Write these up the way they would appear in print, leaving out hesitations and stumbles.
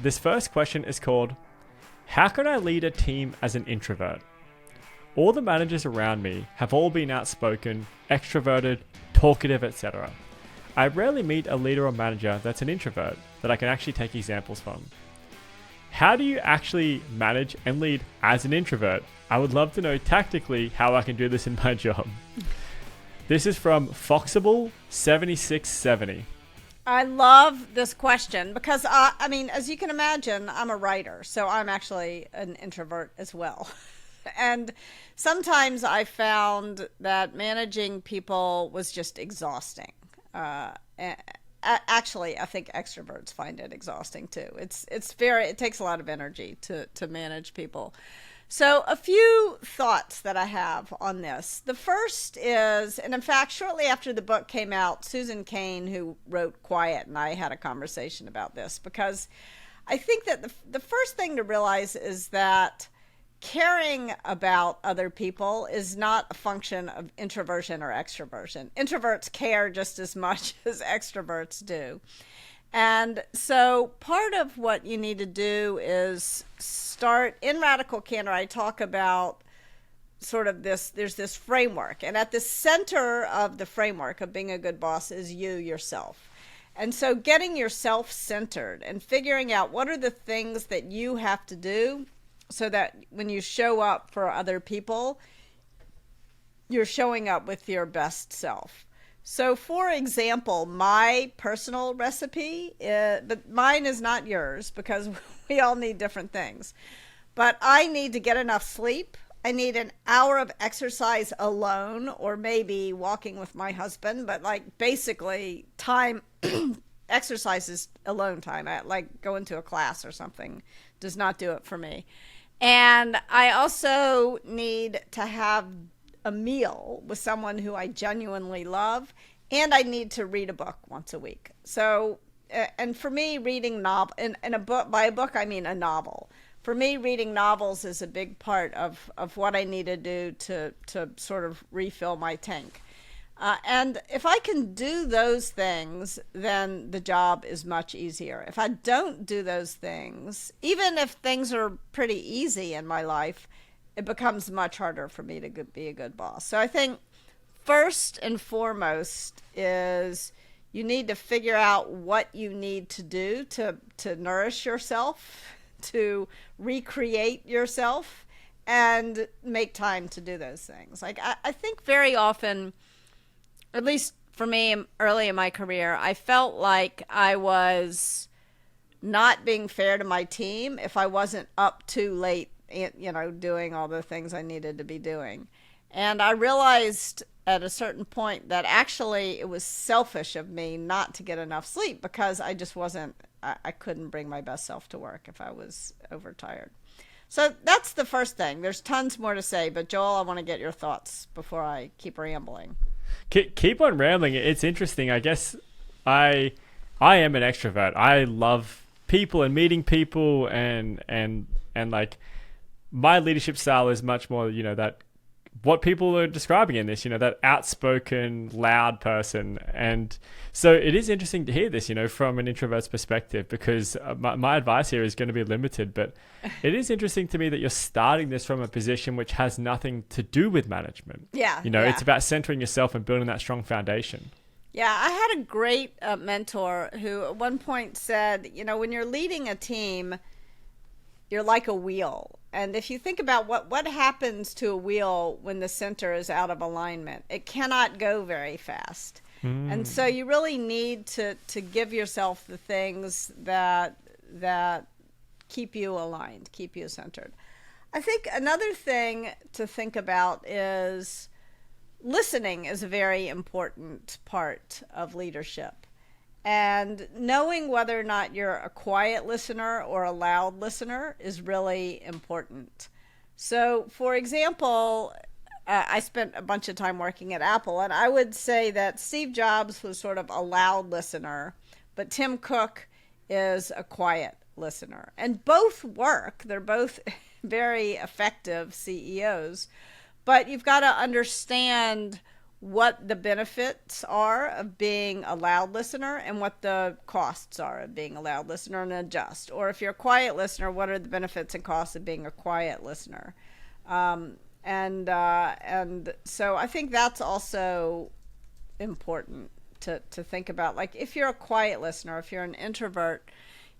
this first question is called, how can I lead a team as an introvert? All the managers around me have all been outspoken, extroverted, talkative, etc. I rarely meet a leader or manager that's an introvert that I can actually take examples from. How do you actually manage and lead as an introvert? I would love to know tactically how I can do this in my job. This is from Foxable7670. I love this question because, I mean, as you can imagine, I'm a writer, so I'm actually an introvert as well. And sometimes I found that managing people was just exhausting. Actually, I think extroverts find it exhausting too. It takes a lot of energy to manage people. So a few thoughts that I have on this. The first is, and in fact, shortly after the book came out, Susan Cain, who wrote Quiet, and I had a conversation about this, because I think that the first thing to realize is that caring about other people is not a function of introversion or extroversion. Introverts care just as much as extroverts do. And so part of what you need to do is start in Radical Candor. I talk about sort of there's this framework, and at the center of the framework of being a good boss is you yourself. And so getting yourself centered and figuring out what are the things that you have to do so that when you show up for other people, you're showing up with your best self. So, for example, my personal recipe, but mine is not yours because we all need different things. But I need to get enough sleep. I need an hour of exercise alone, or maybe walking with my husband, but like basically time, exercise is alone time. Like going to a class or something does not do it for me. And I also need to have a meal with someone who I genuinely love, and I need to read a book once a week. So, and for me, reading in a book, by a book I mean a novel. For me, reading novels is a big part of what I need to do to sort of refill my tank. And if I can do those things, then the job is much easier. If I don't do those things, even if things are pretty easy in my life, it becomes much harder for me to be a good boss. So I think first and foremost is you need to figure out what you need to do to nourish yourself, to recreate yourself, and make time to do those things. Like I think very often, at least for me early in my career, I felt like I was not being fair to my team if I wasn't up too late, doing all the things I needed to be doing. And I realized at a certain point that actually it was selfish of me not to get enough sleep because I just I couldn't bring my best self to work if I was overtired. So that's the first thing. There's tons more to say, but Joel, I want to get your thoughts before I keep rambling. Keep on rambling. It's interesting. I guess I am an extrovert. I love people and meeting people and like my leadership style is much more, that what people are describing in this, that outspoken, loud person. And so it is interesting to hear this, from an introvert's perspective, because my advice here is going to be limited, but it is interesting to me that you're starting this from a position which has nothing to do with management. Yeah. It's about centering yourself and building that strong foundation. Yeah, I had a great mentor who at one point said, when you're leading a team, you're like a wheel. And if you think about what happens to a wheel when the center is out of alignment, it cannot go very fast. And so you really need to give yourself the things that keep you aligned, keep you centered. I think another thing to think about is listening is a very important part of leadership. And knowing whether or not you're a quiet listener or a loud listener is really important. So, for example, I spent a bunch of time working at Apple, and I would say that Steve Jobs was sort of a loud listener, but Tim Cook is a quiet listener. And both work. They're both very effective CEOs. But you've got to understand what the benefits are of being a loud listener and what the costs are of being a loud listener, and adjust. Or if you're a quiet listener, what are the benefits and costs of being a quiet listener? And so I think that's also important to think about. Like, if you're a quiet listener, if you're an introvert,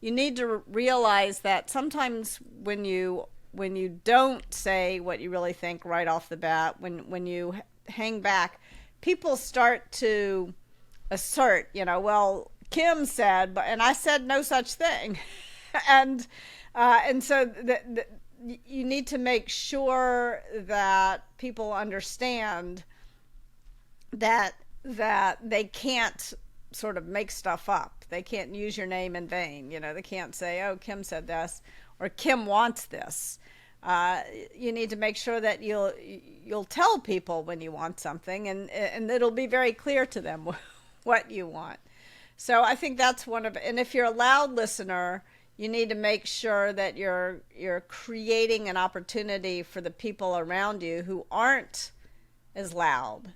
you need to realize that sometimes when you don't say what you really think right off the bat, when you hang back, people start to assert, well, Kim said, and I said no such thing. and so you need to make sure that people understand that they can't sort of make stuff up. They can't use your name in vain. They can't say, oh, Kim said this, or Kim wants this. You need to make sure that you'll tell people when you want something, and it'll be very clear to them what you want. So I think that's and if you're a loud listener, you need to make sure that you're creating an opportunity for the people around you who aren't as loud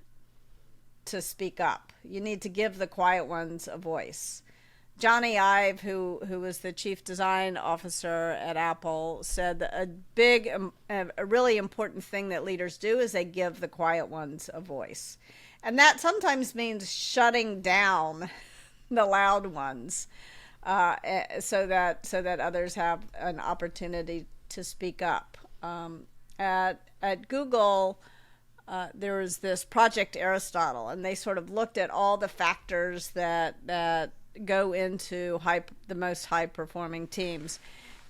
to speak up. You need to give the quiet ones a voice. Johnny Ive, who was the chief design officer at Apple, said that a really important thing that leaders do is they give the quiet ones a voice. And that sometimes means shutting down the loud ones, so that others have an opportunity to speak up. At Google, there was this Project Aristotle, and they sort of looked at all the factors that go into the most high-performing teams.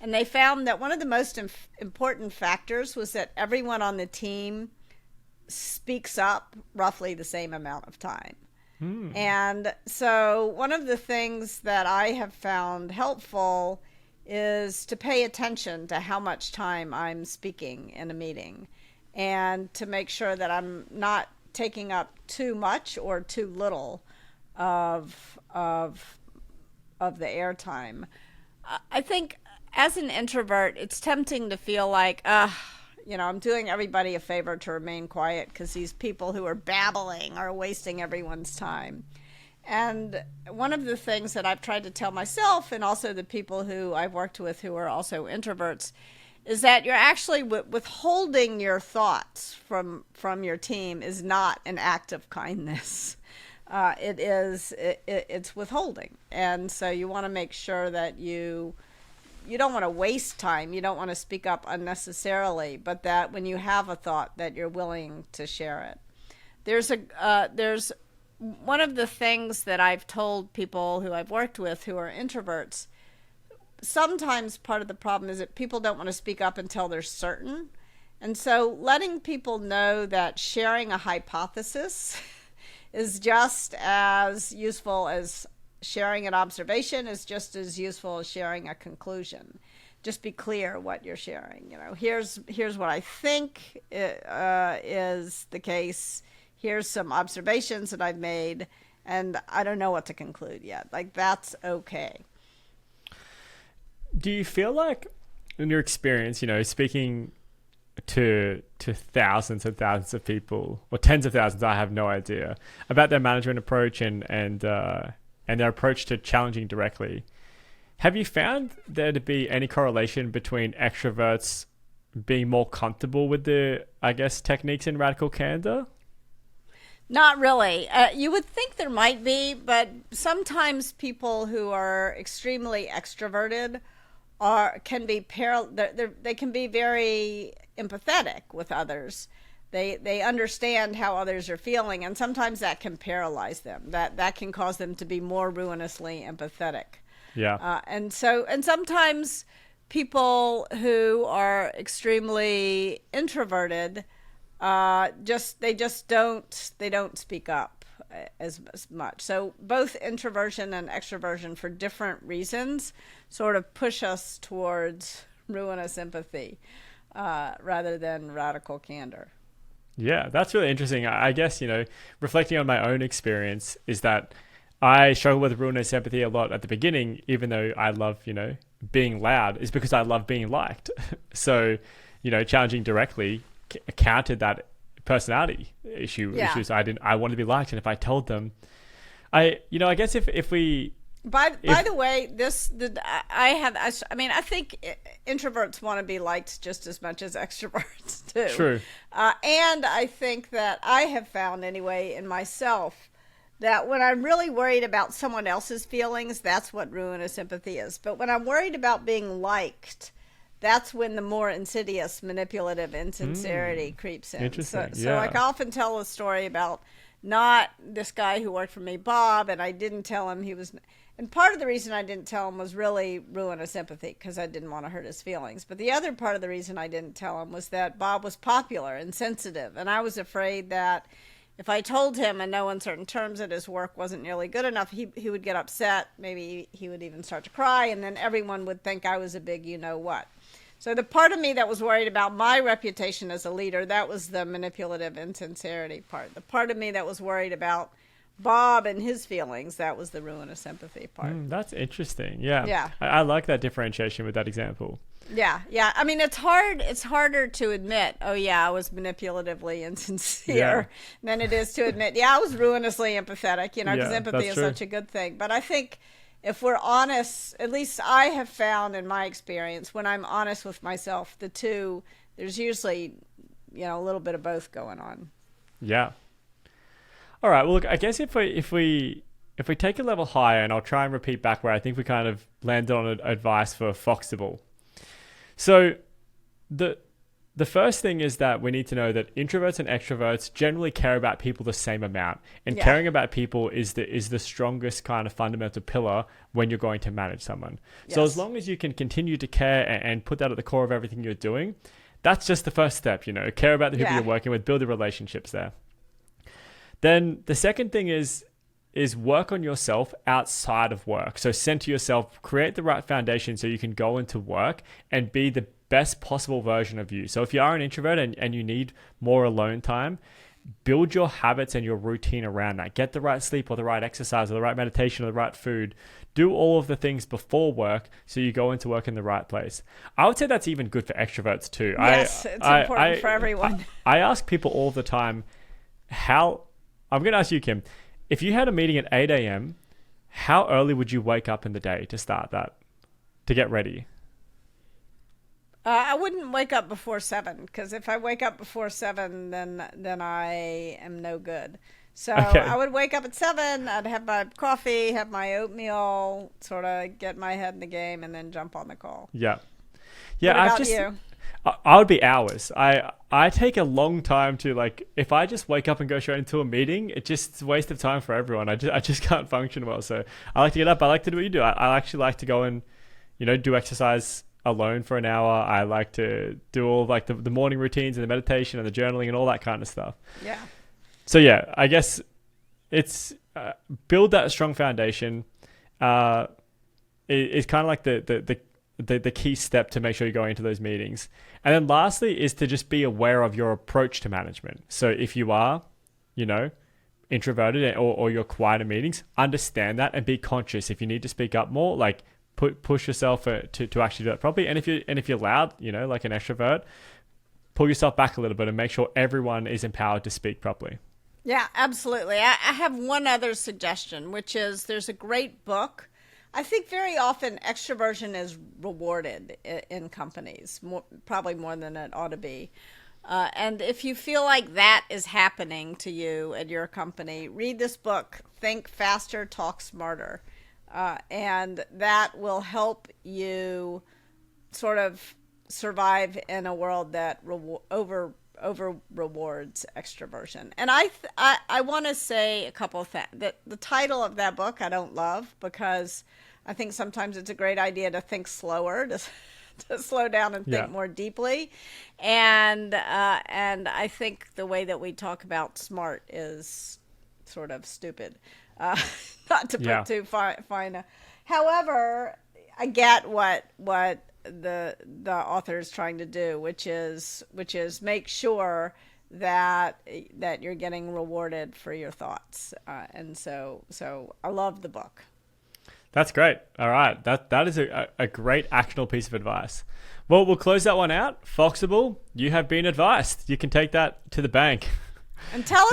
And they found that one of the most important factors was that everyone on the team speaks up roughly the same amount of time. And so one of the things that I have found helpful is to pay attention to how much time I'm speaking in a meeting, and to make sure that I'm not taking up too much or too little of the airtime. I think as an introvert, it's tempting to feel like, I'm doing everybody a favor to remain quiet because these people who are babbling are wasting everyone's time. And one of the things that I've tried to tell myself, and also the people who I've worked with who are also introverts, is that you're actually withholding your thoughts from your team is not an act of kindness. It's withholding. And so you want to make sure that you don't want to waste time. You don't want to speak up unnecessarily, but that when you have a thought, that you're willing to share it. There's one of the things that I've told people who I've worked with who are introverts. Sometimes part of the problem is that people don't want to speak up until they're certain. And so letting people know that sharing a hypothesis is just as useful as sharing an observation, is just as useful as sharing a conclusion. Just be clear what you're sharing. Here's what I think is the case. Here's some observations that I've made, and I don't know what to conclude yet. Like, that's okay. Do you feel like, in your experience, speaking to thousands and thousands of people, or tens of thousands, I have no idea, about their management approach and their approach to challenging directly, have you found there to be any correlation between extroverts being more comfortable with the, techniques in radical candor? Not really. You would think there might be, but sometimes people who are extremely extroverted can be very empathetic with others. They understand how others are feeling, and sometimes that can paralyze them. That can cause them to be more ruinously empathetic. Yeah. And sometimes people who are extremely introverted they don't speak up as much. So both introversion and extroversion, for different reasons, sort of push us towards ruinous empathy rather than radical candor. Yeah, that's really interesting. I guess, reflecting on my own experience is that I struggle with ruinous empathy a lot at the beginning, even though I love, being loud, is because I love being liked. So, challenging directly countered that personality Yeah. issues. I wanted to be liked, and if I told them, I guess if we By the way, I mean, I think introverts want to be liked just as much as extroverts do. True. And I think that I have found anyway in myself that when I'm really worried about someone else's feelings, that's what ruinous empathy is. But when I'm worried about being liked, that's when the more insidious manipulative insincerity creeps in. Interesting. So like I often tell a story about not this guy who worked for me, Bob, and I didn't tell him he was. And part of the reason I didn't tell him was really ruinous empathy because I didn't want to hurt his feelings. But the other part of the reason I didn't tell him was that Bob was popular and sensitive. And I was afraid that if I told him in no uncertain terms that his work wasn't nearly good enough, he would get upset. Maybe he would even start to cry. And then everyone would think I was a big you-know-what. So the part of me that was worried about my reputation as a leader, that was the manipulative insincerity part. The part of me that was worried about Bob and his feelings, that was the ruinous empathy part. That's interesting. Yeah. Yeah. I like that differentiation with that example. Yeah. I mean, it's harder to admit, oh yeah, I was manipulatively insincere than it is to admit, yeah, I was ruinously empathetic, because empathy is such a good thing. But I think if we're honest, at least I have found in my experience, when I'm honest with myself, the two, there's usually, a little bit of both going on. Yeah. All right. Well, look, I guess if we take a level higher, and I'll try and repeat back where I think we kind of landed on advice for Foxable. So the first thing is that we need to know that introverts and extroverts generally care about people the same amount, and caring about people is the strongest kind of fundamental pillar when you're going to manage someone. Yes. So as long as you can continue to care and put that at the core of everything you're doing, that's just the first step. Care about the people you're working with, build the relationships there. Then the second thing is work on yourself outside of work. So center yourself, create the right foundation so you can go into work and be the best possible version of you. So if you are an introvert and you need more alone time, build your habits and your routine around that. Get the right sleep or the right exercise or the right meditation or the right food. Do all of the things before work so you go into work in the right place. I would say that's even good for extroverts too. Yes, it's important for everyone. I ask people all the time, I'm going to ask you, Kim, if you had a meeting at 8 a.m., how early would you wake up in the day to start that, to get ready? I wouldn't wake up before 7, because if I wake up before 7, then I am no good. So I would wake up at 7, I'd have my coffee, have my oatmeal, sort of get my head in the game, and then jump on the call. Yeah. What about you? I would be hours. I take a long time to, if I just wake up and go straight into a meeting, it's just a waste of time for everyone. I just can't function well. So I like to get up. I like to do what you do. I actually like to go and, do exercise alone for an hour. I like to do all the morning routines and the meditation and the journaling and all that kind of stuff. Yeah. So yeah, I guess it's build that strong foundation. It's kind of like the key step to make sure you're going into those meetings. And then lastly is to just be aware of your approach to management. So if you are, introverted or you're quiet in meetings, understand that and be conscious. If you need to speak up more, push yourself to actually do that properly. And if you're loud, like an extrovert, pull yourself back a little bit and make sure everyone is empowered to speak properly. Yeah, absolutely. I have one other suggestion, which is there's a great book. I think very often extroversion is rewarded in companies, probably more than it ought to be. And if you feel like that is happening to you at your company, read this book, Think Faster, Talk Smarter. And that will help you sort of survive in a world that over rewards extroversion. And I want to say a couple of things. The title of that book I don't love, because I think sometimes it's a great idea to think slower, to slow down and think more deeply. And I think the way that we talk about smart is sort of stupid. Not to put too fine. However, I get what the author is trying to do, which is make sure that you're getting rewarded for your thoughts. And so I love the book. That's great. All right. That is a great actionable piece of advice. Well, we'll close that one out. Foxable, you have been advised. You can take that to the bank. And tell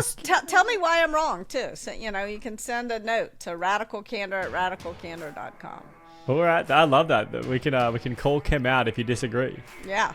me why I'm wrong too. So you can send a note to radicalcandor@radicalcandor.com. All right. I love that. We can call Kim out if you disagree. Yeah.